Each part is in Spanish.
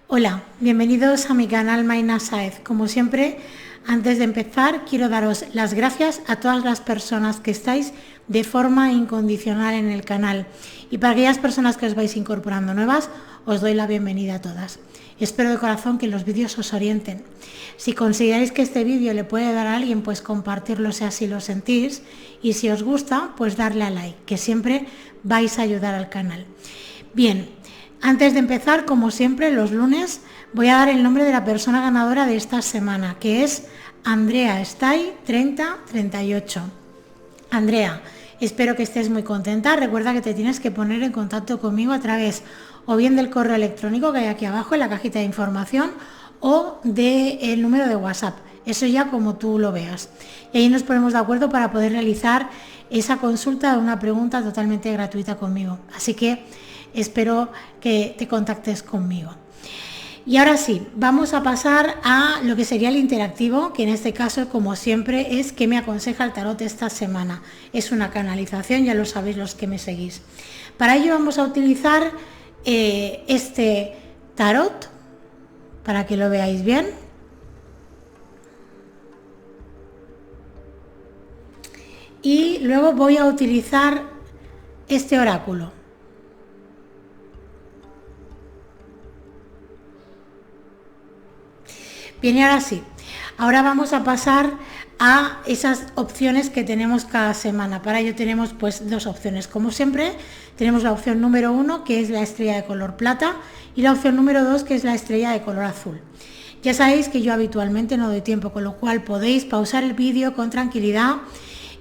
Hola, bienvenidos a mi canal Mayna Sáez. Como siempre, antes de empezar, quiero daros las gracias a todas las personas que estáis de forma incondicional en el canal. Y para aquellas personas que os vais incorporando nuevas, os doy la bienvenida a todas. Espero de corazón que los vídeos os orienten. Si consideráis que este vídeo le puede dar a alguien, pues compartirlo si así lo sentís. Y si os gusta, pues darle a like, que siempre vais a ayudar al canal. Bien. Antes de empezar, como siempre, los lunes voy a dar el nombre de la persona ganadora de esta semana, que es Andrea Stay 3038. Andrea, espero que estés muy contenta. Recuerda que te tienes que poner en contacto conmigo a través o bien del correo electrónico que hay aquí abajo en la cajita de información o del número de WhatsApp. Eso ya como tú lo veas. Y ahí nos ponemos de acuerdo para poder realizar esa consulta de una pregunta totalmente gratuita conmigo. Así que espero que te contactes conmigo. Y ahora sí, vamos a pasar a lo que sería el interactivo, que en este caso, como siempre, es qué me aconseja el tarot esta semana. Es una canalización, ya lo sabéis los que me seguís. Para ello vamos a utilizar este tarot, para que lo veáis bien. Y luego voy a utilizar este oráculo. Bien, y ahora sí, ahora vamos a pasar a esas opciones que tenemos cada semana. Para ello tenemos pues dos opciones. Como siempre, tenemos la opción número 1, que es la estrella de color plata, y la opción número 2, que es la estrella de color azul. Ya sabéis que yo habitualmente no doy tiempo, con lo cual podéis pausar el vídeo con tranquilidad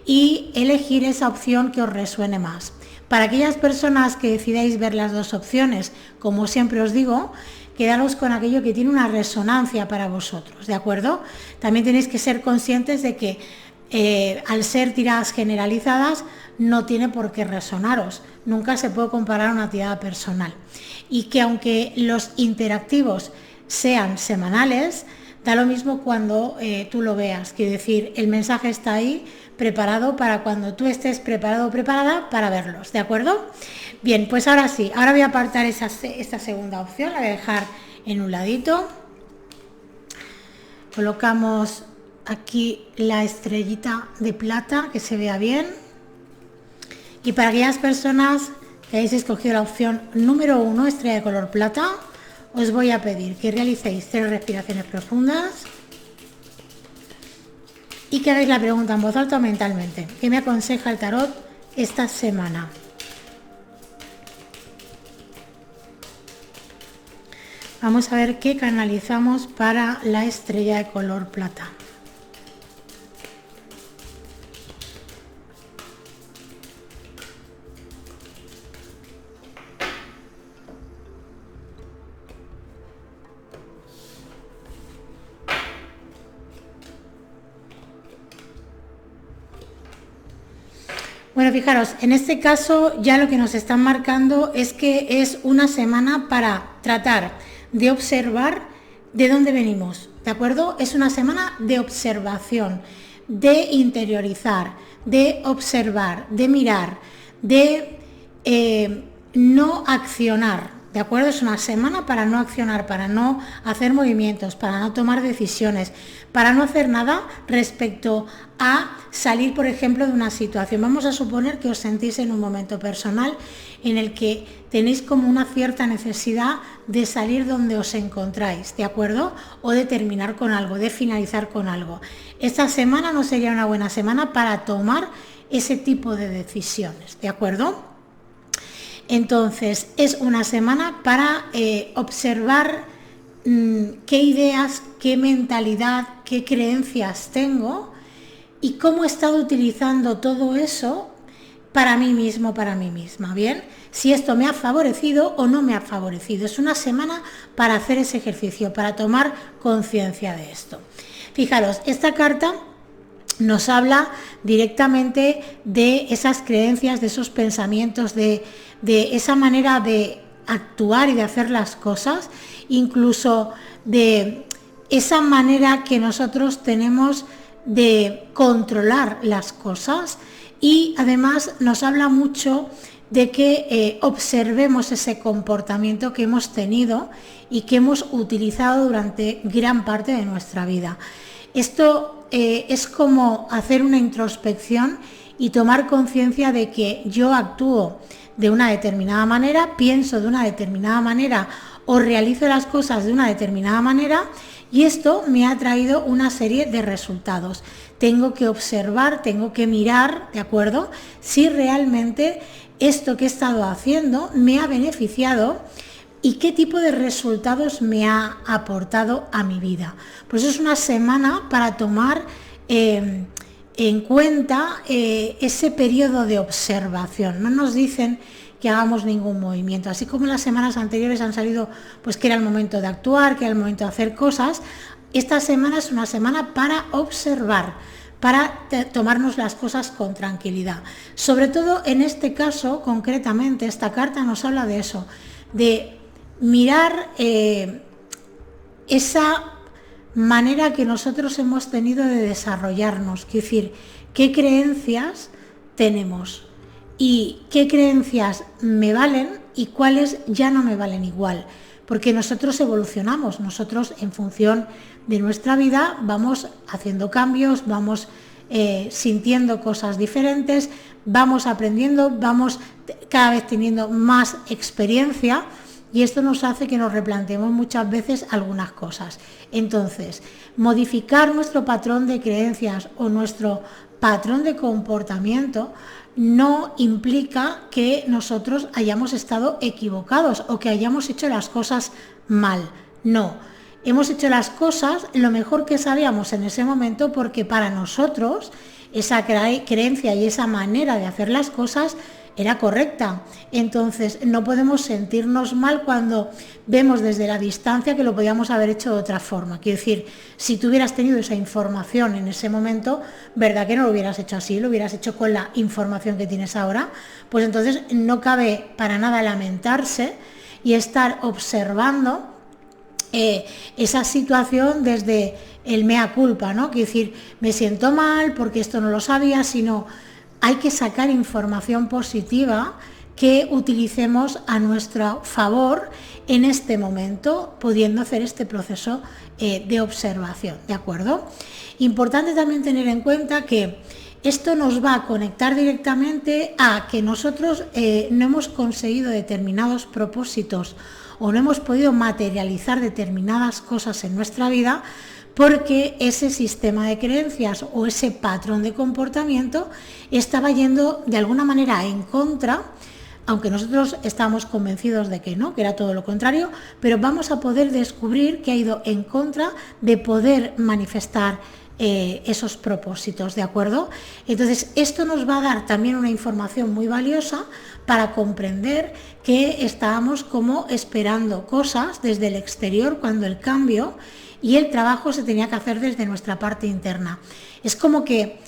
y elegir esa opción que os resuene más. Para aquellas personas que decidáis ver las dos opciones, como siempre os digo, quedaros con aquello que tiene una resonancia para vosotros, ¿de acuerdo? También tenéis que ser conscientes de que al ser tiradas generalizadas no tiene por qué resonaros, nunca se puede comparar una tirada personal. Y que aunque los interactivos sean semanales, da lo mismo cuando tú lo veas, quiere decir, el mensaje está ahí preparado para cuando tú estés preparado o preparada para verlos, ¿de acuerdo? Bien, pues ahora sí, ahora voy a apartar esta segunda opción, la voy a dejar en un ladito. Colocamos aquí la estrellita de plata, que se vea bien. Y para aquellas personas que hayáis escogido la opción número 1, estrella de color plata, os voy a pedir que realicéis 3 respiraciones profundas y que hagáis la pregunta en voz alta o mentalmente. ¿Qué me aconseja el tarot esta semana? Vamos a ver qué canalizamos para la estrella de color plata. Bueno, fijaros, en este caso ya lo que nos están marcando es que es una semana para tratar de observar de dónde venimos, ¿de acuerdo? Es una semana de observación, de interiorizar, de observar, de mirar, de no accionar, ¿de acuerdo? Es una semana para no accionar, para no hacer movimientos, para no tomar decisiones, para no hacer nada respecto a salir, por ejemplo, de una situación. Vamos a suponer que os sentís en un momento personal en el que tenéis como una cierta necesidad de salir donde os encontráis, ¿de acuerdo? O de terminar con algo, de finalizar con algo. Esta semana no sería una buena semana para tomar ese tipo de decisiones, ¿de acuerdo? Entonces, es una semana para observar qué ideas, qué mentalidad, qué creencias tengo y cómo he estado utilizando todo eso para mí mismo, para mí misma, ¿bien? Si esto me ha favorecido o no me ha favorecido. Es una semana para hacer ese ejercicio, para tomar conciencia de esto. Fijaros, esta carta nos habla directamente de esas creencias, de esos pensamientos, de esa manera de actuar y de hacer las cosas, incluso de esa manera que nosotros tenemos de controlar las cosas, y además nos habla mucho de que observemos ese comportamiento que hemos tenido y que hemos utilizado durante gran parte de nuestra vida. Esto es como hacer una introspección y tomar conciencia de que yo actúo de una determinada manera, pienso de una determinada manera o realizo las cosas de una determinada manera, y esto me ha traído una serie de resultados. Tengo que observar, tengo que mirar, ¿de acuerdo?, si realmente esto que he estado haciendo me ha beneficiado y qué tipo de resultados me ha aportado a mi vida. Pues es una semana para tomar en cuenta ese periodo de observación. No nos dicen que hagamos ningún movimiento, así como en las semanas anteriores han salido pues que era el momento de actuar, que era el momento de hacer cosas. Esta semana es una semana para observar, para tomarnos las cosas con tranquilidad. Sobre todo en este caso, concretamente, esta carta nos habla de eso, de mirar esa manera que nosotros hemos tenido de desarrollarnos, es decir, qué creencias tenemos y qué creencias me valen y cuáles ya no me valen igual, porque nosotros evolucionamos, nosotros en función de nuestra vida vamos haciendo cambios, vamos sintiendo cosas diferentes, vamos aprendiendo, vamos cada vez teniendo más experiencia, y esto nos hace que nos replanteemos muchas veces algunas cosas. Entonces, modificar nuestro patrón de creencias o nuestro patrón de comportamiento no implica que nosotros hayamos estado equivocados o que hayamos hecho las cosas mal. No, hemos hecho las cosas lo mejor que sabíamos en ese momento, porque para nosotros esa creencia y esa manera de hacer las cosas era correcta. Entonces no podemos sentirnos mal cuando vemos desde la distancia que lo podíamos haber hecho de otra forma. Quiero decir, si tú hubieras tenido esa información en ese momento, ¿verdad que no lo hubieras hecho así? Lo hubieras hecho con la información que tienes ahora. Pues entonces no cabe para nada lamentarse y estar observando esa situación desde el mea culpa, ¿no? Quiero decir, me siento mal porque esto no lo sabía, sino hay que sacar información positiva que utilicemos a nuestro favor en este momento, pudiendo hacer este proceso de observación, ¿de acuerdo? Importante también tener en cuenta que esto nos va a conectar directamente a que nosotros no hemos conseguido determinados propósitos o no hemos podido materializar determinadas cosas en nuestra vida, porque ese sistema de creencias o ese patrón de comportamiento estaba yendo de alguna manera en contra, aunque nosotros estábamos convencidos de que no, que era todo lo contrario, pero vamos a poder descubrir que ha ido en contra de poder manifestar esos propósitos, ¿de acuerdo? Entonces, esto nos va a dar también una información muy valiosa para comprender que estábamos como esperando cosas desde el exterior cuando el cambio y el trabajo se tenía que hacer desde nuestra parte interna. Es como que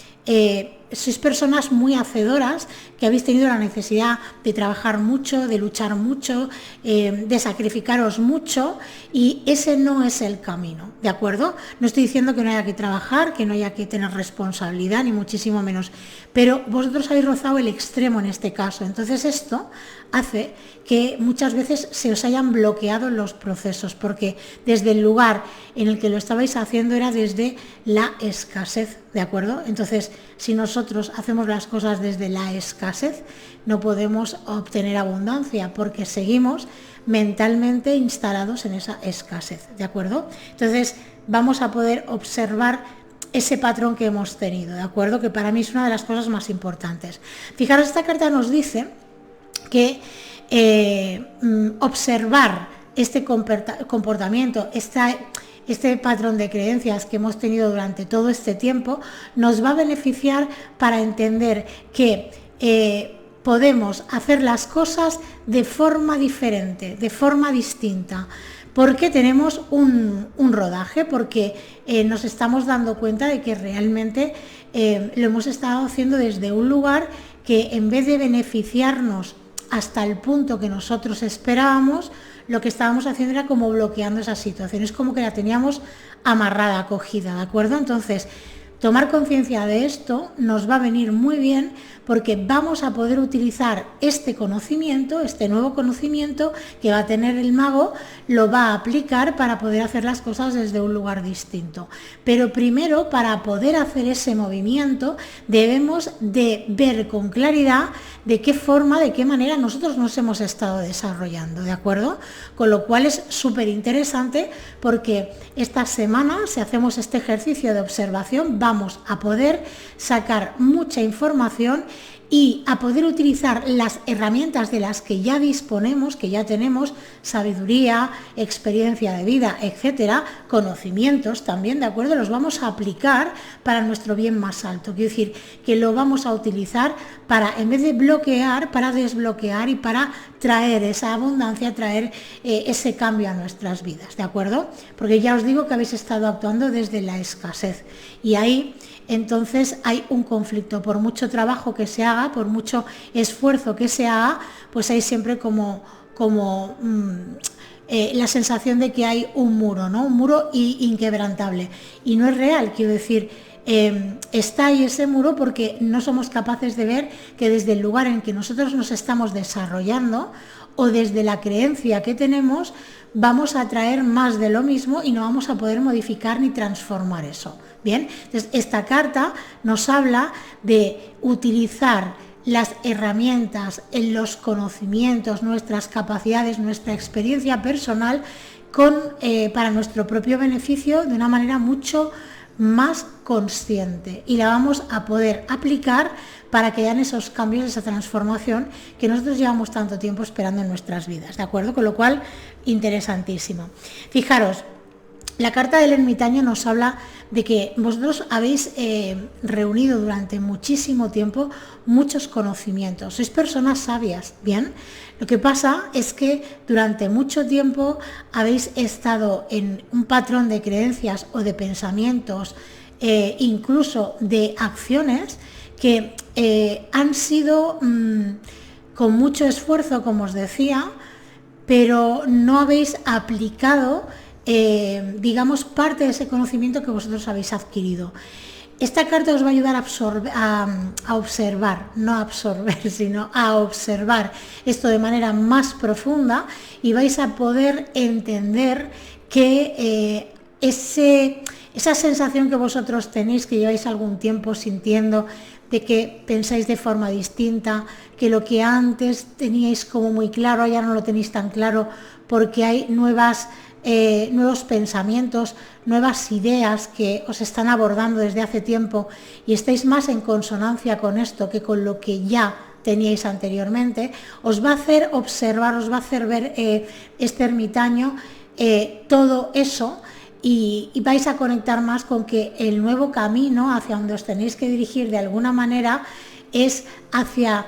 sois personas muy hacedoras, que habéis tenido la necesidad de trabajar mucho, de luchar mucho, de sacrificaros mucho, y ese no es el camino, ¿de acuerdo? No estoy diciendo que no haya que trabajar, que no haya que tener responsabilidad, ni muchísimo menos, pero vosotros habéis rozado el extremo en este caso. Entonces esto hace que muchas veces se os hayan bloqueado los procesos, porque desde el lugar en el que lo estabais haciendo era desde la escasez, ¿de acuerdo? Entonces, si nosotros hacemos las cosas desde la escasez, no podemos obtener abundancia, porque seguimos mentalmente instalados en esa escasez, ¿de acuerdo? Entonces, vamos a poder observar ese patrón que hemos tenido, ¿de acuerdo? Que para mí es una de las cosas más importantes. Fijaros, esta carta nos dice que observar este comportamiento, este patrón de creencias que hemos tenido durante todo este tiempo, nos va a beneficiar para entender que podemos hacer las cosas de forma diferente, de forma distinta, porque tenemos un rodaje, porque nos estamos dando cuenta de que realmente lo hemos estado haciendo desde un lugar que, en vez de beneficiarnos hasta el punto que nosotros esperábamos, lo que estábamos haciendo era como bloqueando esa situación, es como que la teníamos amarrada, acogida, ¿de acuerdo? Entonces, Tomar conciencia de esto nos va a venir muy bien porque vamos a poder utilizar este conocimiento, este nuevo conocimiento que va a tener el mago, lo va a aplicar para poder hacer las cosas desde un lugar distinto. Pero primero, para poder hacer ese movimiento, debemos de ver con claridad de qué forma, de qué manera nosotros nos hemos estado desarrollando, ¿de acuerdo? Con lo cual es súper interesante porque esta semana, si hacemos este ejercicio de observación, vamos a poder sacar mucha información y a poder utilizar las herramientas de las que ya disponemos, que ya tenemos, sabiduría, experiencia de vida, etcétera, conocimientos también, ¿de acuerdo? Los vamos a aplicar para nuestro bien más alto. Quiero decir, que lo vamos a utilizar para, en vez de bloquear, para desbloquear y para traer esa abundancia, traer ese cambio a nuestras vidas, ¿de acuerdo? Porque ya os digo que habéis estado actuando desde la escasez y ahí entonces hay un conflicto. Por mucho trabajo que se haga, por mucho esfuerzo que se haga, pues hay siempre como la sensación de que hay un muro, ¿no? Un muro inquebrantable. Y no es real, quiero decir, está ahí ese muro porque no somos capaces de ver que desde el lugar en que nosotros nos estamos desarrollando o desde la creencia que tenemos, vamos a traer más de lo mismo y no vamos a poder modificar ni transformar eso. Bien, entonces esta carta nos habla de utilizar las herramientas, los conocimientos, nuestras capacidades, nuestra experiencia personal para nuestro propio beneficio de una manera mucho más consciente y la vamos a poder aplicar para que hayan esos cambios, esa transformación que nosotros llevamos tanto tiempo esperando en nuestras vidas, ¿de acuerdo? Con lo cual, interesantísimo. Fijaros, la carta del ermitaño nos habla de que vosotros habéis reunido durante muchísimo tiempo muchos conocimientos, sois personas sabias, ¿bien? Lo que pasa es que durante mucho tiempo habéis estado en un patrón de creencias o de pensamientos, incluso de acciones que han sido con mucho esfuerzo, como os decía, pero no habéis aplicado digamos, parte de ese conocimiento que vosotros habéis adquirido. Esta carta os va a ayudar a observar, no a absorber, sino a observar esto de manera más profunda y vais a poder entender que esa sensación que vosotros tenéis, que lleváis algún tiempo sintiendo, de que pensáis de forma distinta, que lo que antes teníais como muy claro, ya no lo tenéis tan claro porque hay nuevos pensamientos, nuevas ideas que os están abordando desde hace tiempo y estáis más en consonancia con esto que con lo que ya teníais anteriormente, os va a hacer observar, os va a hacer ver este ermitaño todo eso y vais a conectar más con que el nuevo camino hacia donde os tenéis que dirigir de alguna manera es hacia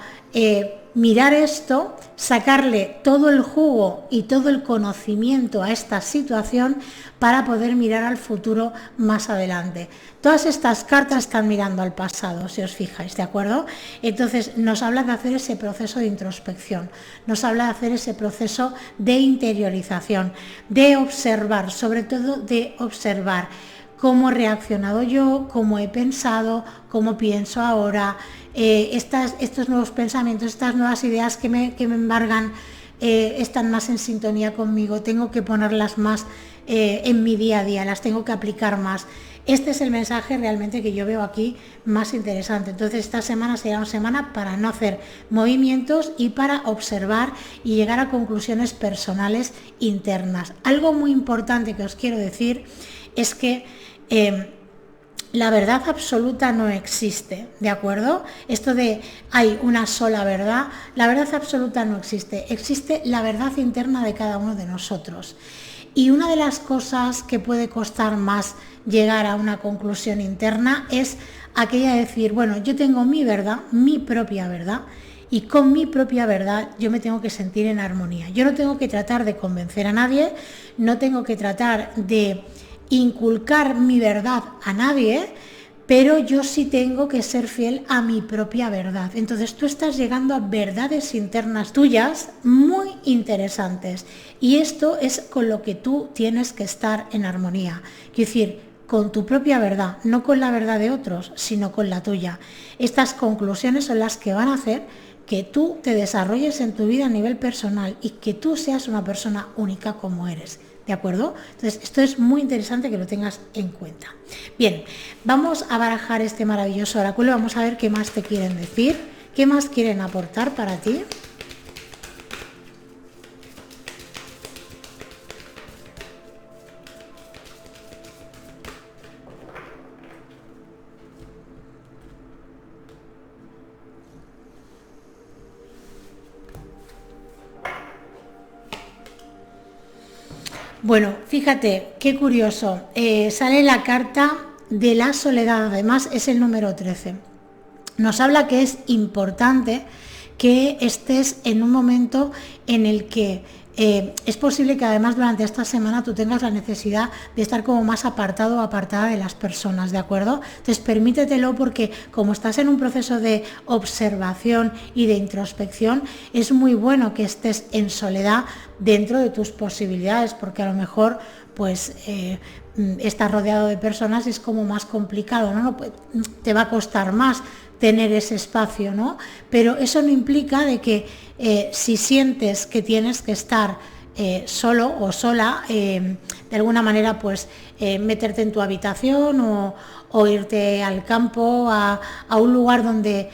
mirar esto, sacarle todo el jugo y todo el conocimiento a esta situación para poder mirar al futuro más adelante. Todas estas cartas están mirando al pasado, si os fijáis, ¿de acuerdo? Entonces nos habla de hacer ese proceso de introspección, nos habla de hacer ese proceso de interiorización, de observar, sobre todo de observar cómo he reaccionado yo, cómo he pensado, cómo pienso ahora, estos nuevos pensamientos, estas nuevas ideas que me embargan, están más en sintonía conmigo, tengo que ponerlas más en mi día a día, las tengo que aplicar más. Este es el mensaje realmente que yo veo aquí más interesante. Entonces esta semana será una semana para no hacer movimientos y para observar y llegar a conclusiones personales internas. Algo muy importante que os quiero decir es que la verdad absoluta no existe, ¿de acuerdo? Esto de hay una sola verdad, la verdad absoluta no existe, existe la verdad interna de cada uno de nosotros. Y una de las cosas que puede costar más llegar a una conclusión interna es aquella de decir, bueno, yo tengo mi verdad, mi propia verdad, y con mi propia verdad yo me tengo que sentir en armonía. Yo no tengo que tratar de convencer a nadie, no tengo que tratar de inculcar mi verdad a nadie, pero yo sí tengo que ser fiel a mi propia verdad. Entonces tú estás llegando a verdades internas tuyas muy interesantes y esto es con lo que tú tienes que estar en armonía. Quiero decir, con tu propia verdad, no con la verdad de otros, sino con la tuya. Estas conclusiones son las que van a hacer que tú te desarrolles en tu vida a nivel personal y que tú seas una persona única como eres. ¿De acuerdo? Entonces, esto es muy interesante que lo tengas en cuenta. Bien, vamos a barajar este maravilloso oráculo. Vamos a ver qué más te quieren decir, qué más quieren aportar para ti. Bueno, fíjate, qué curioso. Sale la carta de la soledad, además es el número 13. Nos habla que es importante que estés en un momento en el que es posible que además durante esta semana tú tengas la necesidad de estar como más apartado o apartada de las personas, ¿de acuerdo? Entonces permítetelo porque como estás en un proceso de observación y de introspección, es muy bueno que estés en soledad dentro de tus posibilidades, porque a lo mejor pues estar rodeado de personas es como más complicado, ¿no? Te va a costar más tener ese espacio, ¿no? Pero eso no implica de que si sientes que tienes que estar solo o sola, de alguna manera pues meterte en tu habitación o irte al campo, a un lugar donde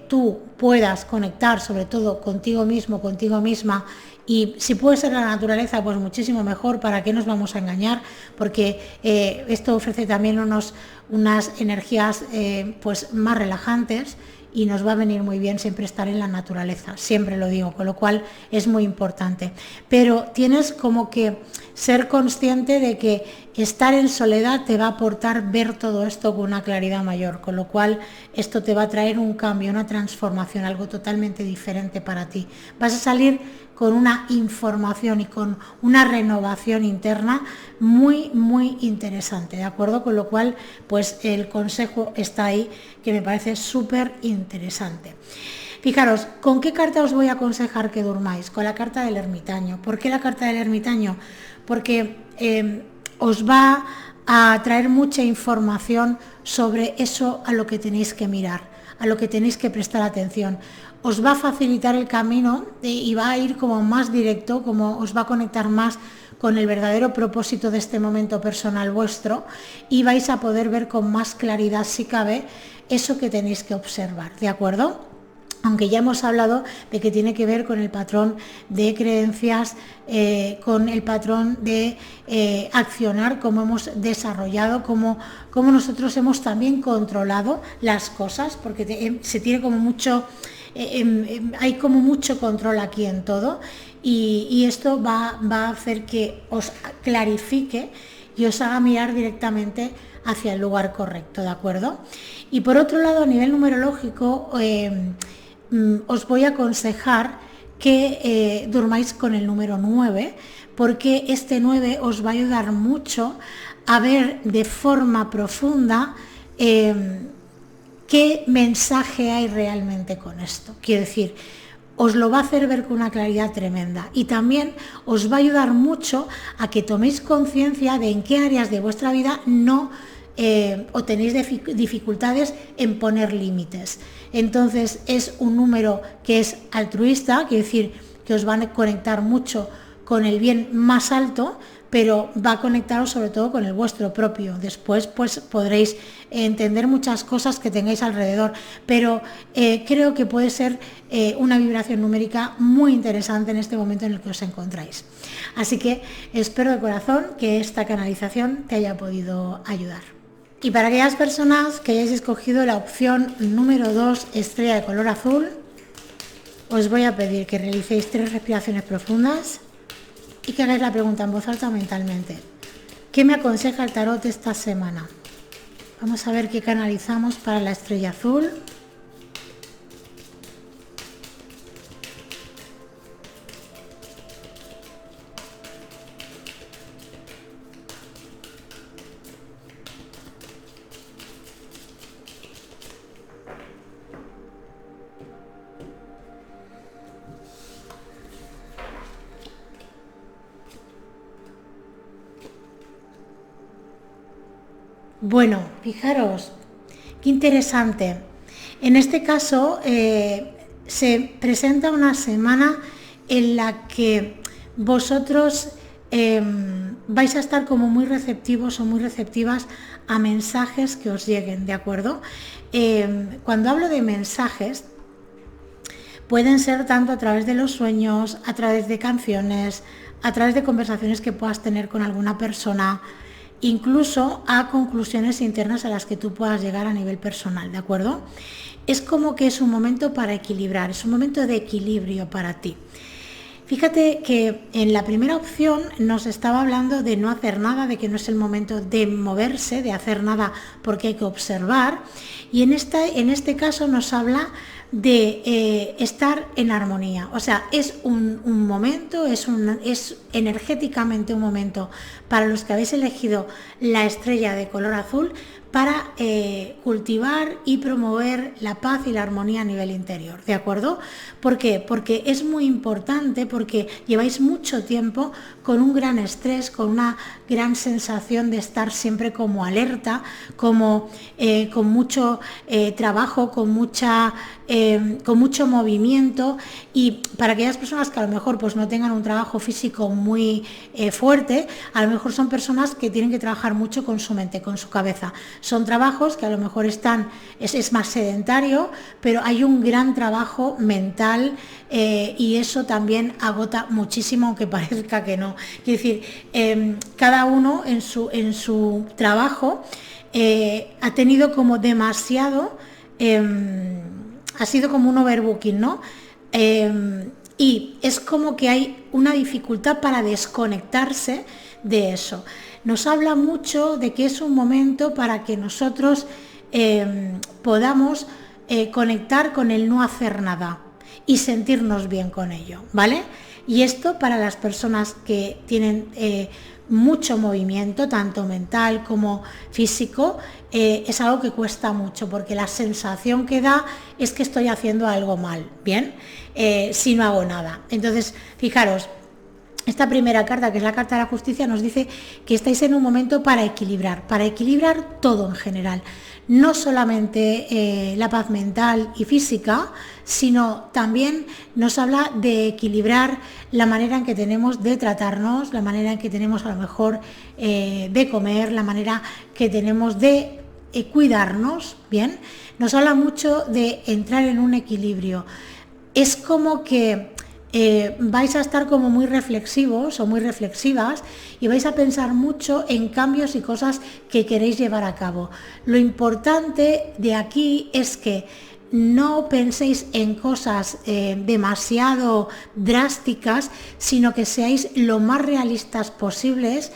tú puedas conectar sobre todo contigo mismo, contigo misma, y si puede ser la naturaleza, pues muchísimo mejor. ¿Para qué nos vamos a engañar? Porque esto ofrece también unas energías pues más relajantes y nos va a venir muy bien siempre estar en la naturaleza, siempre lo digo, con lo cual es muy importante. Pero tienes como que ser consciente de que estar en soledad te va a aportar ver todo esto con una claridad mayor, con lo cual esto te va a traer un cambio, una transformación, algo totalmente diferente para ti. Vas a salir con una información y con una renovación interna muy, muy interesante, ¿de acuerdo? Con lo cual, pues el consejo está ahí, que me parece súper interesante. Fijaros, ¿con qué carta os voy a aconsejar que durmáis? Con la carta del ermitaño. ¿Por qué la carta del ermitaño? Porque os va a traer mucha información sobre eso a lo que tenéis que mirar, a lo que tenéis que prestar atención. Os va a facilitar el camino y va a ir como más directo, como os va a conectar más con el verdadero propósito de este momento personal vuestro y vais a poder ver con más claridad, si cabe, eso que tenéis que observar, ¿de acuerdo? Aunque ya hemos hablado de que tiene que ver con el patrón de creencias, con el patrón de accionar, cómo hemos desarrollado, cómo nosotros hemos también controlado las cosas, porque se tiene como mucho, hay como mucho control aquí en todo y esto va a hacer que os clarifique y os haga mirar directamente hacia el lugar correcto, ¿de acuerdo? Y por otro lado, a nivel numerológico, os voy a aconsejar que durmáis con el número 9, porque este 9 os va a ayudar mucho a ver de forma profunda qué mensaje hay realmente con esto. Quiero decir, os lo va a hacer ver con una claridad tremenda y también os va a ayudar mucho a que toméis conciencia de en qué áreas de vuestra vida no o tenéis dificultades en poner límites. Entonces es un número que es altruista, quiere decir que os van a conectar mucho con el bien más alto, pero va a conectaros sobre todo con el vuestro propio. Después pues podréis entender muchas cosas que tengáis alrededor, pero creo que puede ser una vibración numérica muy interesante en este momento en el que os encontráis. Así que espero de corazón que esta canalización te haya podido ayudar. Y para aquellas personas que hayáis escogido la opción número 2, estrella de color azul, os voy a pedir que realicéis 3 respiraciones profundas y que hagáis la pregunta en voz alta mentalmente. ¿Qué me aconseja el tarot esta semana? Vamos a ver qué canalizamos para la estrella azul. Bueno, fijaros, qué interesante. En este caso, se presenta una semana en la que vosotros vais a estar como muy receptivos o muy receptivas a mensajes que os lleguen, ¿de acuerdo? Cuando hablo de mensajes, pueden ser tanto a través de los sueños, a través de canciones, a través de conversaciones que puedas tener con alguna persona, incluso a conclusiones internas a las que tú puedas llegar a nivel personal, ¿de acuerdo? Es como que es un momento para equilibrar, es un momento de equilibrio para ti. Fíjate que en la primera opción nos estaba hablando de no hacer nada, de que no es el momento de moverse, de hacer nada porque hay que observar, y en este caso nos habla de estar en armonía. O sea, es un momento, es energéticamente un momento para los que habéis elegido la estrella de color azul para cultivar y promover la paz y la armonía a nivel interior, ¿de acuerdo? ¿Por qué? Porque es muy importante, porque lleváis mucho tiempo con un gran estrés, con una gran sensación de estar siempre como alerta, como con mucho trabajo, con mucho movimiento, y para aquellas personas que a lo mejor pues no tengan un trabajo físico muy fuerte, a lo mejor son personas que tienen que trabajar mucho con su mente, con su cabeza. Son trabajos que a lo mejor es más sedentario, pero hay un gran trabajo mental y eso también agota muchísimo, aunque parezca que no. Quiero decir, cada uno en su trabajo ha tenido como demasiado, ha sido como un overbooking, ¿no? Y es como que hay una dificultad para desconectarse de eso. Nos habla mucho de que es un momento para que nosotros podamos conectar con el no hacer nada y sentirnos bien con ello, ¿vale? Y esto para las personas que tienen mucho movimiento, tanto mental como físico, es algo que cuesta mucho, porque la sensación que da es que estoy haciendo algo mal, ¿bien? Si no hago nada. Entonces, fijaros, esta primera carta, que es la carta de la justicia, nos dice que estáis en un momento para equilibrar todo en general. No solamente la paz mental y física, sino también nos habla de equilibrar la manera en que tenemos de tratarnos, la manera en que tenemos a lo mejor de comer, la manera que tenemos de cuidarnos, ¿bien? Nos habla mucho de entrar en un equilibrio. Es como que vais a estar como muy reflexivos o muy reflexivas y vais a pensar mucho en cambios y cosas que queréis llevar a cabo. Lo importante de aquí es que no penséis en cosas demasiado drásticas, sino que seáis lo más realistas posibles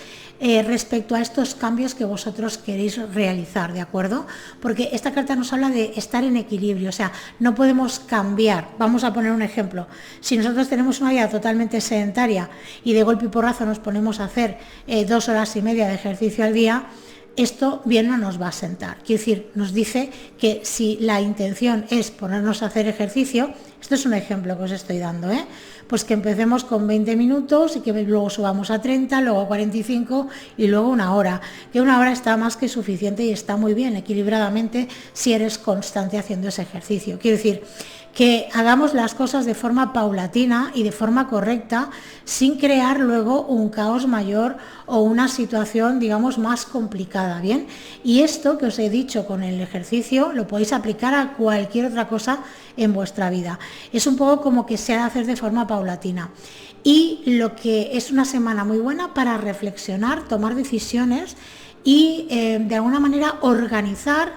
respecto a estos cambios que vosotros queréis realizar, ¿de acuerdo? Porque esta carta nos habla de estar en equilibrio, o sea, no podemos cambiar. Vamos a poner un ejemplo. Si nosotros tenemos una vida totalmente sedentaria y de golpe y porrazo nos ponemos a hacer 2 horas y media de ejercicio al día, esto bien no nos va a sentar. Quiere decir, nos dice que si la intención es ponernos a hacer ejercicio, esto es un ejemplo que os estoy dando, pues que empecemos con 20 minutos y que luego subamos a 30, luego a 45 y luego una hora. Que una hora está más que suficiente y está muy bien, equilibradamente, si eres constante haciendo ese ejercicio. Quiero decir, que hagamos las cosas de forma paulatina y de forma correcta, sin crear luego un caos mayor o una situación, digamos, más complicada, ¿bien? Y esto que os he dicho con el ejercicio lo podéis aplicar a cualquier otra cosa en vuestra vida. Es un poco como que se ha de hacer de forma paulatina. Y lo que es una semana muy buena para reflexionar, tomar decisiones y de alguna manera organizar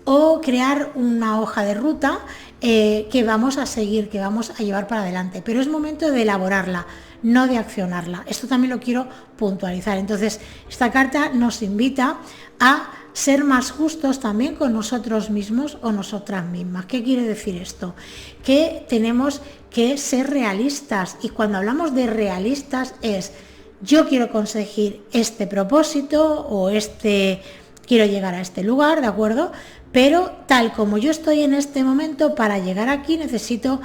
o crear una hoja de ruta que vamos a seguir, que vamos a llevar para adelante. Pero es momento de elaborarla, no de accionarla. Esto también lo quiero puntualizar. Entonces, esta carta nos invita a ser más justos también con nosotros mismos o nosotras mismas. ¿Qué quiere decir esto? Que tenemos que ser realistas, y cuando hablamos de realistas es: yo quiero conseguir este propósito o quiero llegar a este lugar, ¿de acuerdo? Pero tal como yo estoy en este momento, para llegar aquí necesito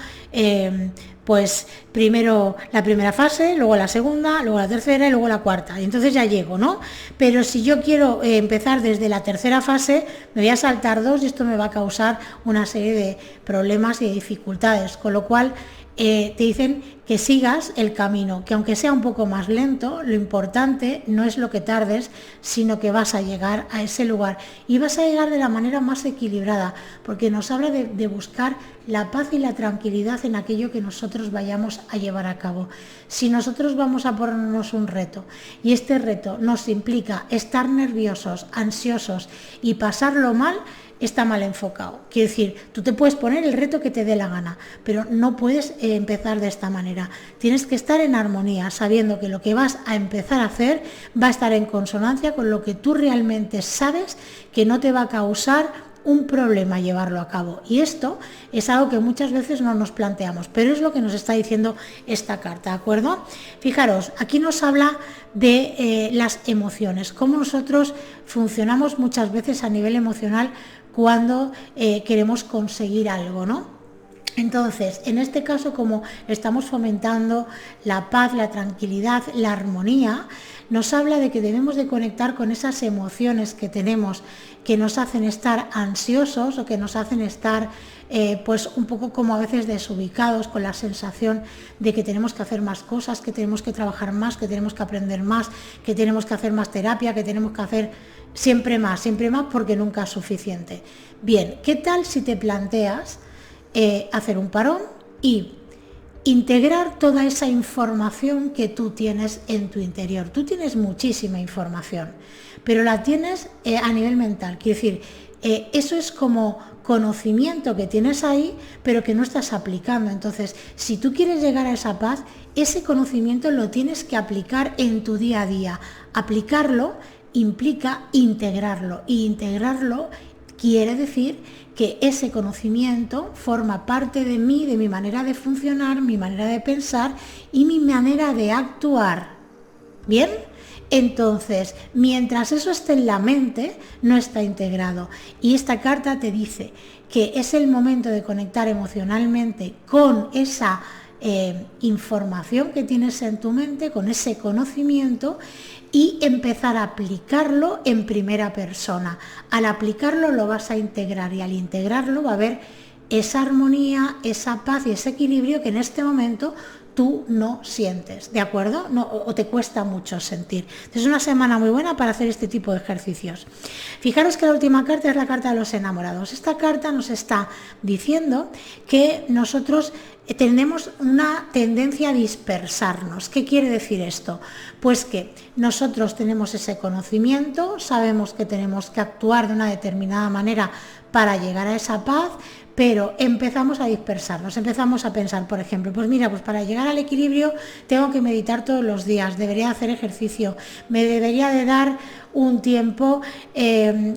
pues primero la primera fase, luego la segunda, luego la tercera y luego la cuarta. Y entonces ya llego, ¿no? Pero si yo quiero empezar desde la tercera fase, me voy a saltar 2 y esto me va a causar una serie de problemas y de dificultades. Con lo cual, te dicen que sigas el camino, que aunque sea un poco más lento, lo importante no es lo que tardes, sino que vas a llegar a ese lugar y vas a llegar de la manera más equilibrada, porque nos habla de buscar la paz y la tranquilidad en aquello que nosotros vayamos a llevar a cabo. Si nosotros vamos a ponernos un reto y este reto nos implica estar nerviosos, ansiosos y pasarlo mal, está mal enfocado. Quiero decir, tú te puedes poner el reto que te dé la gana, pero no puedes empezar de esta manera. Tienes que estar en armonía, sabiendo que lo que vas a empezar a hacer va a estar en consonancia con lo que tú realmente sabes que no te va a causar un problema llevarlo a cabo. Y esto es algo que muchas veces no nos planteamos, pero es lo que nos está diciendo esta carta, ¿de acuerdo? Fijaros, aquí nos habla de las emociones, cómo nosotros funcionamos muchas veces a nivel emocional cuando queremos conseguir algo, ¿no? Entonces, en este caso, como estamos fomentando la paz, la tranquilidad, la armonía, nos habla de que debemos de conectar con esas emociones que tenemos, que nos hacen estar ansiosos o que nos hacen estar pues un poco como a veces desubicados, con la sensación de que tenemos que hacer más cosas, que tenemos que trabajar más, que tenemos que aprender más, que tenemos que hacer más terapia, que tenemos que hacer siempre más porque nunca es suficiente. Bien, ¿qué tal si te planteas hacer un parón y integrar toda esa información que tú tienes en tu interior? Tú tienes muchísima información, pero la tienes a nivel mental. Quiero decir, eso es como conocimiento que tienes ahí, pero que no estás aplicando. Entonces, si tú quieres llegar a esa paz, ese conocimiento lo tienes que aplicar en tu día a día. Aplicarlo implica integrarlo, y integrarlo quiere decir que ese conocimiento forma parte de mí, de mi manera de funcionar, mi manera de pensar y mi manera de actuar. ¿Bien? Entonces, mientras eso esté en la mente, no está integrado. Y esta carta te dice que es el momento de conectar emocionalmente con esa información que tienes en tu mente, con ese conocimiento, y empezar a aplicarlo en primera persona. Al aplicarlo lo vas a integrar, y al integrarlo va a haber esa armonía, esa paz y ese equilibrio que en este momento tú no sientes, ¿de acuerdo? No, o te cuesta mucho sentir. Es una semana muy buena para hacer este tipo de ejercicios. Fijaros que la última carta es la carta de los enamorados. Esta carta nos está diciendo que nosotros tenemos una tendencia a dispersarnos. ¿Qué quiere decir esto? Pues que nosotros tenemos ese conocimiento, sabemos que tenemos que actuar de una determinada manera para llegar a esa paz, pero empezamos a dispersarnos, empezamos a pensar, por ejemplo, pues mira, pues para llegar al equilibrio tengo que meditar todos los días, debería hacer ejercicio, me debería de dar un tiempo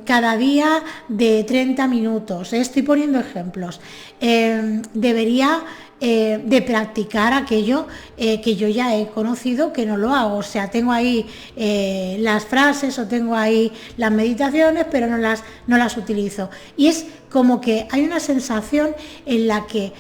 cada día de 30 minutos, estoy poniendo ejemplos, debería de practicar aquello que yo ya he conocido que no lo hago, o sea, tengo ahí las frases o tengo ahí las meditaciones, pero no las utilizo. Y es como que hay una sensación en la que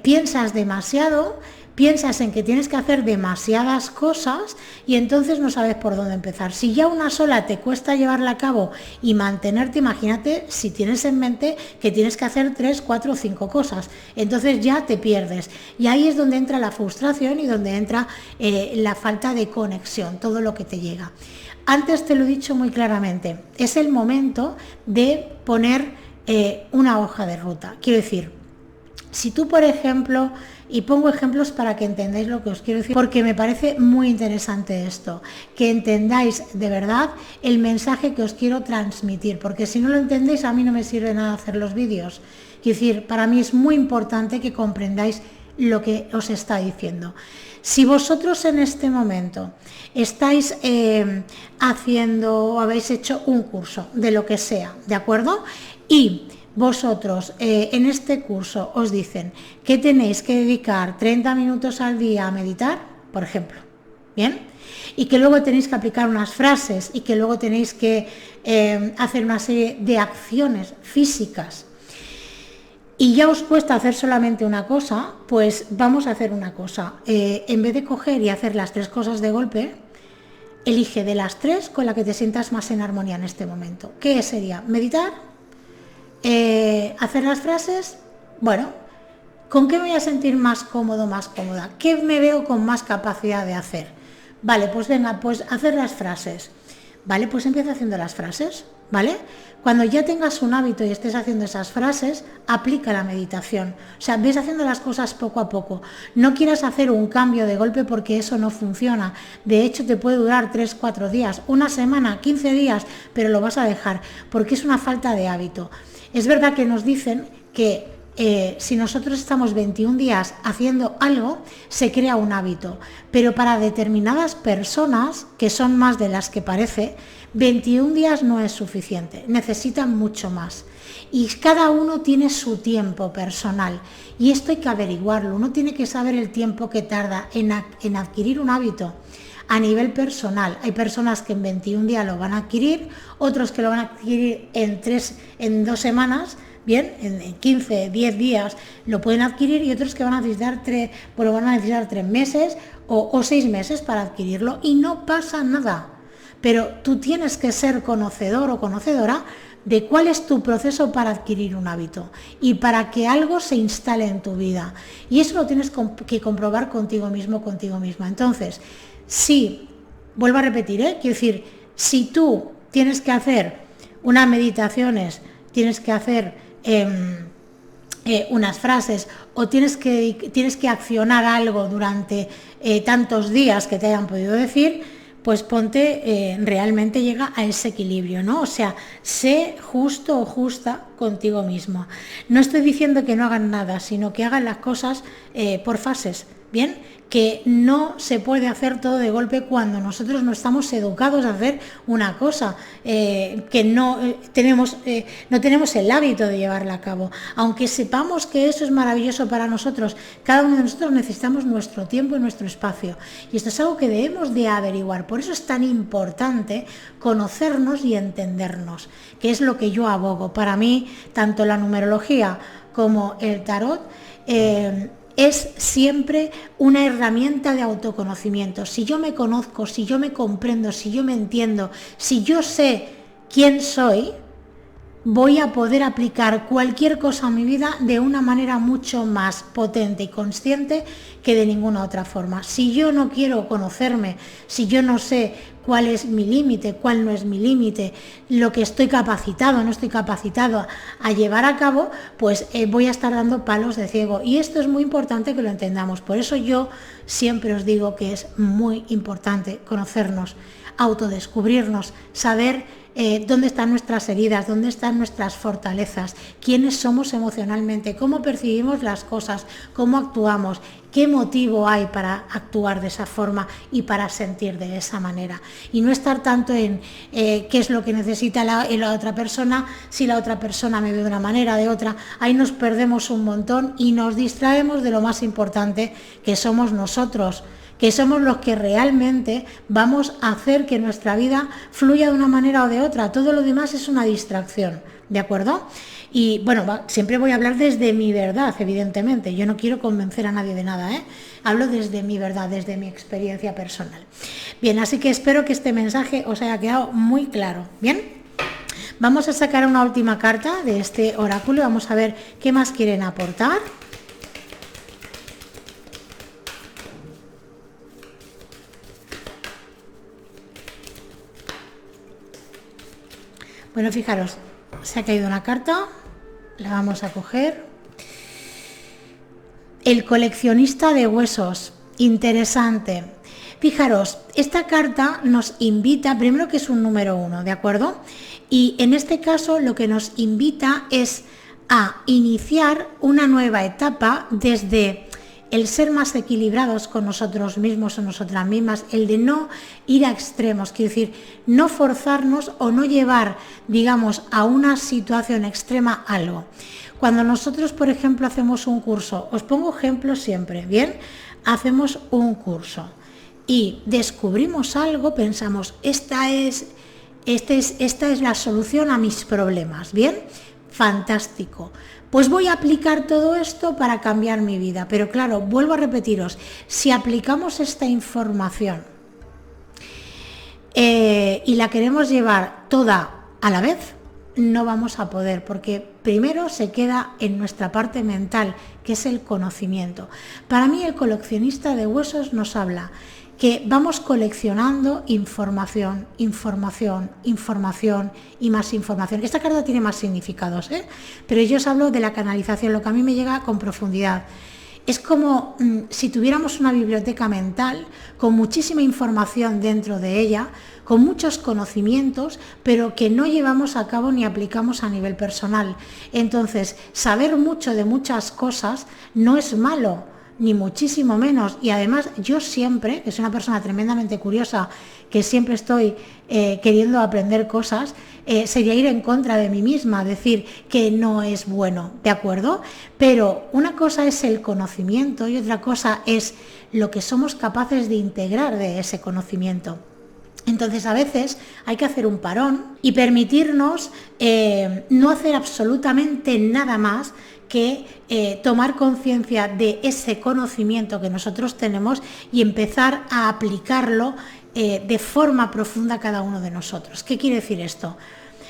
piensas demasiado, piensas en que tienes que hacer demasiadas cosas y entonces no sabes por dónde empezar. Si ya una sola te cuesta llevarla a cabo y mantenerte, imagínate si tienes en mente que tienes que hacer 3, 4 o 5 cosas. Entonces ya te pierdes. Y ahí es donde entra la frustración y donde entra la falta de conexión, todo lo que te llega. Antes te lo he dicho muy claramente, es el momento de poner una hoja de ruta. Quiero decir, si tú, por ejemplo, y pongo ejemplos para que entendáis lo que os quiero decir, porque me parece muy interesante esto, que entendáis de verdad el mensaje que os quiero transmitir, porque si no lo entendéis a mí no me sirve nada hacer los vídeos. Quiero decir, para mí es muy importante que comprendáis lo que os está diciendo. Si vosotros en este momento estáis haciendo o habéis hecho un curso de lo que sea, ¿de acuerdo? Y vosotros en este curso os dicen que tenéis que dedicar 30 minutos al día a meditar, por ejemplo, ¿bien? Y que luego tenéis que aplicar unas frases y que luego tenéis que hacer una serie de acciones físicas. y ya os cuesta hacer solamente una cosa, pues vamos a hacer una cosa. En vez de coger y hacer las 3 cosas de golpe, elige de las 3 con la que te sientas más en armonía en este momento. ¿Qué sería? Meditar, hacer las frases. Bueno, ¿con qué me voy a sentir más cómodo, más cómoda? ¿Qué me veo con más capacidad de hacer? Vale, pues venga, pues hacer las frases. Vale, pues empieza haciendo las frases, ¿vale? Cuando ya tengas un hábito y estés haciendo esas frases, aplica la meditación. O sea, ves haciendo las cosas poco a poco. No quieras hacer un cambio de golpe porque eso no funciona. De hecho, te puede durar 3, 4 días, una semana, 15 días, pero lo vas a dejar porque es una falta de hábito. Es verdad que nos dicen que si nosotros estamos 21 días haciendo algo, se crea un hábito. Pero para determinadas personas, que son más de las que parece, 21 días no es suficiente, necesitan mucho más. Y cada uno tiene su tiempo personal. Y esto hay que averiguarlo. Uno tiene que saber el tiempo que tarda en adquirir un hábito. A nivel personal, hay personas que en 21 días lo van a adquirir, otros que lo van a adquirir en 2 semanas, bien, en 15, 10 días lo pueden adquirir, y otros que van a necesitar 3 meses o 6 meses para adquirirlo, y no pasa nada. Pero tú tienes que ser conocedor o conocedora de cuál es tu proceso para adquirir un hábito y para que algo se instale en tu vida. Y eso lo tienes que comprobar contigo mismo, contigo misma. Entonces, sí, vuelvo a repetir, quiero decir, si tú tienes que hacer unas meditaciones, tienes que hacer unas frases o tienes que accionar algo durante tantos días que te hayan podido decir, pues ponte, realmente llega a ese equilibrio, ¿no? O sea, sé justo o justa contigo mismo. No estoy diciendo que no hagan nada, sino que hagan las cosas por fases, ¿bien? Que no se puede hacer todo de golpe cuando nosotros no estamos educados a hacer una cosa, que no tenemos el hábito de llevarla a cabo. Aunque sepamos que eso es maravilloso para nosotros, cada uno de nosotros necesitamos nuestro tiempo y nuestro espacio. Y esto es algo que debemos de averiguar. Por eso es tan importante conocernos y entendernos, que es lo que yo abogo. Para mí, tanto la numerología como el tarot, es siempre una herramienta de autoconocimiento. Si yo me conozco, si yo me comprendo, si yo me entiendo, si yo sé quién soy, voy a poder aplicar cualquier cosa a mi vida de una manera mucho más potente y consciente que de ninguna otra forma. Si yo no quiero conocerme, si yo no sé cuál es mi límite, cuál no es mi límite, lo que estoy capacitado, no estoy capacitado a llevar a cabo, pues voy a estar dando palos de ciego. Y esto es muy importante que lo entendamos. Por eso yo siempre os digo que es muy importante conocernos, autodescubrirnos, saber dónde están nuestras heridas, dónde están nuestras fortalezas, quiénes somos emocionalmente, cómo percibimos las cosas, cómo actuamos, qué motivo hay para actuar de esa forma y para sentir de esa manera. Y no estar tanto en qué es lo que necesita la otra persona, si la otra persona me ve de una manera, de otra. Ahí nos perdemos un montón y nos distraemos de lo más importante, que somos nosotros, que somos los que realmente vamos a hacer que nuestra vida fluya de una manera o de otra. Todo lo demás es una distracción, ¿de acuerdo? Y bueno, siempre voy a hablar desde mi verdad, evidentemente. Yo no quiero convencer a nadie de nada, Hablo desde mi verdad, desde mi experiencia personal. Bien, así que espero que este mensaje os haya quedado muy claro. Bien, vamos a sacar una última carta de este oráculo. Vamos a ver qué más quieren aportar. Bueno, fijaros, se ha caído una carta, la vamos a coger. El coleccionista de huesos, interesante. Fijaros, esta carta nos invita, primero que es un número 1, ¿de acuerdo? Y en este caso lo que nos invita es a iniciar una nueva etapa desde el ser más equilibrados con nosotros mismos o nosotras mismas, el de no ir a extremos, quiero decir, no forzarnos o no llevar, digamos, a una situación extrema algo. Cuando nosotros, por ejemplo, hacemos un curso, os pongo ejemplos siempre, ¿bien? Hacemos un curso y descubrimos algo, pensamos, esta es la solución a mis problemas, ¿bien? fantástico. Pues voy a aplicar todo esto para cambiar mi vida. Pero claro, vuelvo a repetiros, si aplicamos esta información y la queremos llevar toda a la vez, no vamos a poder, porque primero se queda en nuestra parte mental, que es el conocimiento. Para mí el coleccionista de huesos nos habla que vamos coleccionando información, información, información y más información. Esta carta tiene más significados, pero yo os hablo de la canalización, lo que a mí me llega con profundidad. Es como si tuviéramos una biblioteca mental con muchísima información dentro de ella, con muchos conocimientos, pero que no llevamos a cabo ni aplicamos a nivel personal. Entonces, saber mucho de muchas cosas no es malo, ni muchísimo menos. Y además, yo siempre, que soy una persona tremendamente curiosa, que siempre estoy queriendo aprender cosas, sería ir en contra de mí misma, decir que no es bueno, ¿de acuerdo? Pero una cosa es el conocimiento y otra cosa es lo que somos capaces de integrar de ese conocimiento. Entonces a veces hay que hacer un parón y permitirnos no hacer absolutamente nada más que tomar conciencia de ese conocimiento que nosotros tenemos y empezar a aplicarlo de forma profunda a cada uno de nosotros. ¿Qué quiere decir esto?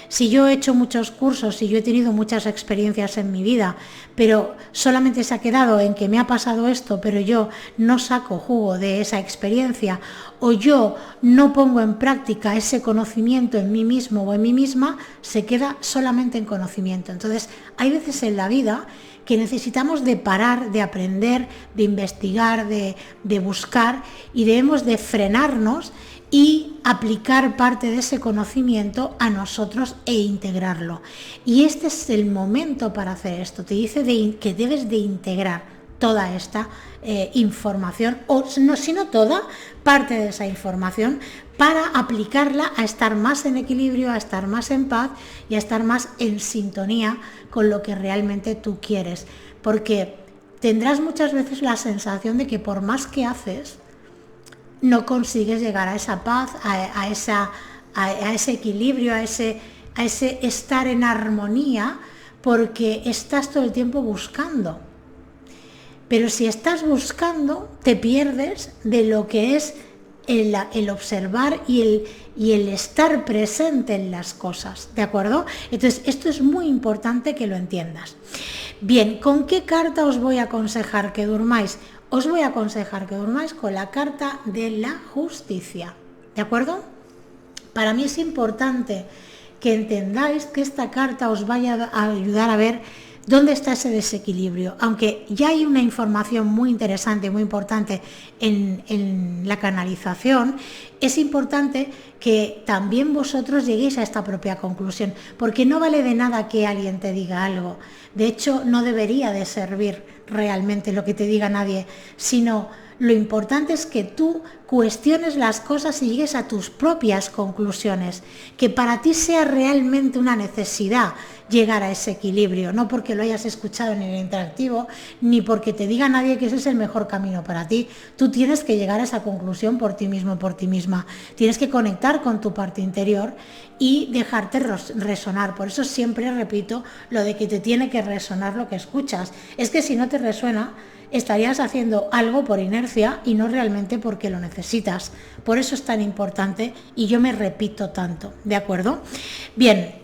Si yo he hecho muchos cursos, si yo he tenido muchas experiencias en mi vida, pero solamente se ha quedado en que me ha pasado esto, pero yo no saco jugo de esa experiencia, o yo no pongo en práctica ese conocimiento en mí mismo o en mí misma, se queda solamente en conocimiento. Entonces, hay veces en la vida que necesitamos de parar, de aprender, de investigar, de buscar, y debemos de frenarnos y aplicar parte de ese conocimiento a nosotros e integrarlo. Y este es el momento para hacer esto. Te dice que debes de integrar toda esta información, o no, sino toda parte de esa información, para aplicarla a estar más en equilibrio, a estar más en paz y a estar más en sintonía con lo que realmente tú quieres. Porque tendrás muchas veces la sensación de que por más que haces, no consigues llegar a esa paz, a ese equilibrio, a ese estar en armonía, porque estás todo el tiempo buscando. Pero si estás buscando, te pierdes de lo que es el observar y el estar presente en las cosas, ¿de acuerdo? Entonces, esto es muy importante que lo entiendas. Bien, ¿con qué carta os voy a aconsejar que durmáis? Os voy a aconsejar que durmáis con la carta de la justicia, ¿de acuerdo? Para mí es importante que entendáis que esta carta os vaya a ayudar a ver dónde está ese desequilibrio. Aunque ya hay una información muy interesante, muy importante en la canalización, es importante que también vosotros lleguéis a esta propia conclusión, porque no vale de nada que alguien te diga algo. De hecho, no debería de servir realmente lo que te diga nadie, sino lo importante es que tú cuestiones las cosas y llegues a tus propias conclusiones, que para ti sea realmente una necesidad llegar a ese equilibrio, no porque lo hayas escuchado en el interactivo, ni porque te diga nadie que ese es el mejor camino para ti. Tú tienes que llegar a esa conclusión por ti mismo, por ti misma. Tienes que conectar con tu parte interior y dejarte resonar. Por eso siempre repito lo de que te tiene que resonar lo que escuchas. Es que si no te resuena, estarías haciendo algo por inercia y no realmente porque lo necesitas. Por eso es tan importante y yo me repito tanto, ¿de acuerdo? Bien,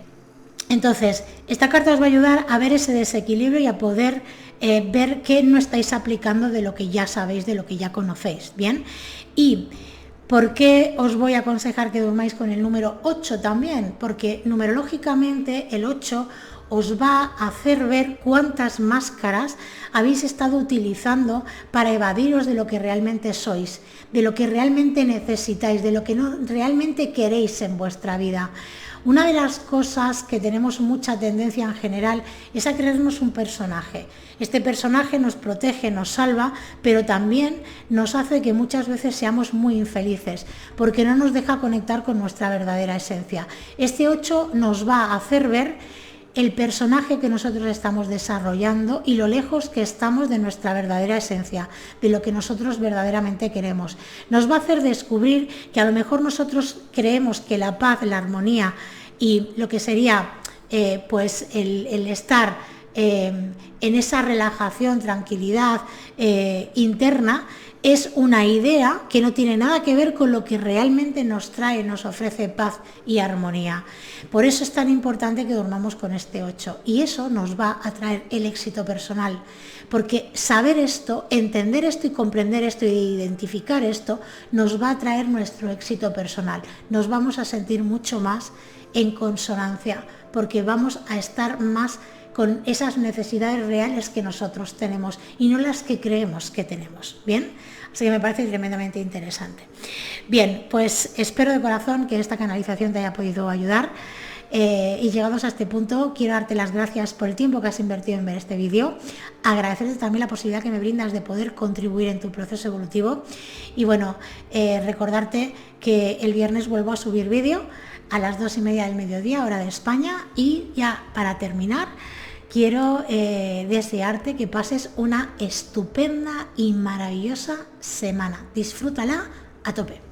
entonces, esta carta os va a ayudar a ver ese desequilibrio y a poder ver qué no estáis aplicando de lo que ya sabéis, de lo que ya conocéis, ¿bien? Y ¿por qué os voy a aconsejar que durmáis con el número 8 también? Porque numerológicamente el 8 os va a hacer ver cuántas máscaras habéis estado utilizando para evadiros de lo que realmente sois, de lo que realmente necesitáis, de lo que no realmente queréis en vuestra vida. Una de las cosas que tenemos mucha tendencia en general es a creernos un personaje. Este personaje nos protege, nos salva, pero también nos hace que muchas veces seamos muy infelices, porque no nos deja conectar con nuestra verdadera esencia. Este 8 nos va a hacer ver el personaje que nosotros estamos desarrollando y lo lejos que estamos de nuestra verdadera esencia, de lo que nosotros verdaderamente queremos. Nos va a hacer descubrir que a lo mejor nosotros creemos que la paz, la armonía y lo que sería pues el estar en esa relajación, tranquilidad interna, es una idea que no tiene nada que ver con lo que realmente nos trae, nos ofrece paz y armonía. Por eso es tan importante que durmamos con este 8 y eso nos va a traer el éxito personal, porque saber esto, entender esto y comprender esto y identificar esto nos va a traer nuestro éxito personal. Nos vamos a sentir mucho más en consonancia porque vamos a estar más con esas necesidades reales que nosotros tenemos y no las que creemos que tenemos, ¿bien? Así que me parece tremendamente interesante. Bien, pues espero de corazón que esta canalización te haya podido ayudar. Y llegados a este punto, quiero darte las gracias por el tiempo que has invertido en ver este vídeo, agradecerte también la posibilidad que me brindas de poder contribuir en tu proceso evolutivo y bueno, recordarte que el viernes vuelvo a subir vídeo a las 2:30 del mediodía, hora de España, y ya para terminar quiero desearte que pases una estupenda y maravillosa semana. Disfrútala a tope.